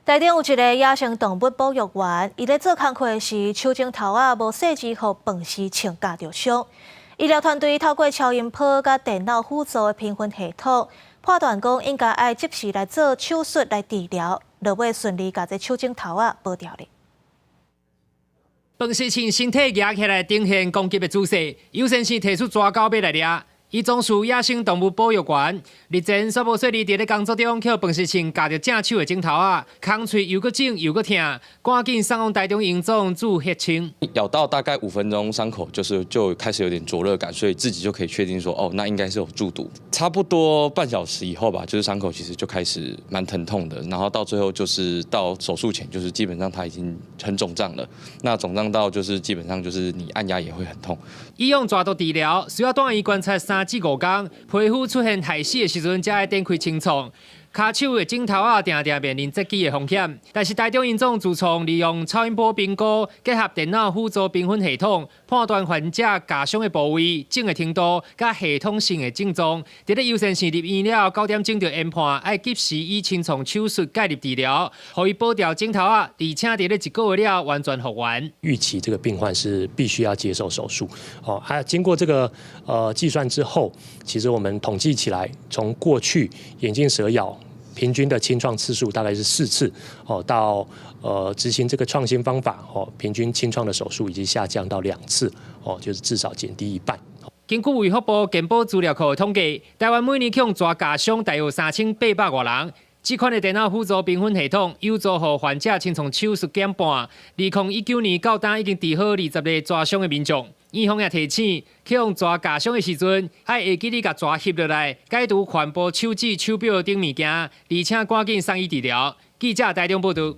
台中有一个野生动物保育员，伊咧做工课时，手指头无设置好饭时请假着伤。医疗团队透过超音波甲电脑辅助的评分系统，判断讲应该爱及时来做手术来治疗，落尾顺利甲这手指头保掉咧。饭时请身体压起来，呈现攻击的姿势，优先是提出抓狗要来抓。伊从事野生动物保育员，日前所无说你伫咧工作中，靠饭时请夹着正手的指头空喙又搁肿又搁痛，赶紧送往台中营总做血清。咬到大概5分钟，伤口就开始有点灼热感，所以自己就可以确定说，哦，那应该是有中毒。差不多半小时以后吧，就是伤口其实就开始蛮疼痛的，然后到最后就是到手术前，就是基本上它已经很肿胀了。那肿胀到就是基本上就是你按压也会很痛。医用抓毒治疗需要带伊观察3至5天，皮肤出现害死的时阵，才会展开清创。骹手的指头定定面临截肢的风险，但是台中营总自从利用超音波评估，结合电脑辅助评分系统，判断患者夹伤的部位、肿的程度、甲系统性的症状，伫咧优先性入院了9点钟就研判，爱及时以清创手术介入治疗，予伊保掉指头而且伫咧1个月了完全复原。预期这个病患是必须要接受手术，还有经过这个计算之后，其实我们统计起来，从过去眼镜蛇咬平均的清创次数大概是4次，到执行这个创新方法，平均清创的手术已经下降到2次，就是至少减低1半。根据卫福部健保资料库的统计，台湾每年去抓假伤大约3800多人。这款的电脑辅助评分系统有助予患者清创手术减半。2019年到今已经治好20个抓伤的民众。院方也提醒，去用抓假伤的时阵，爱会记得甲抓翕落来，解除环保手指、手表等物件，而且赶紧送医治疗。记者台中报道。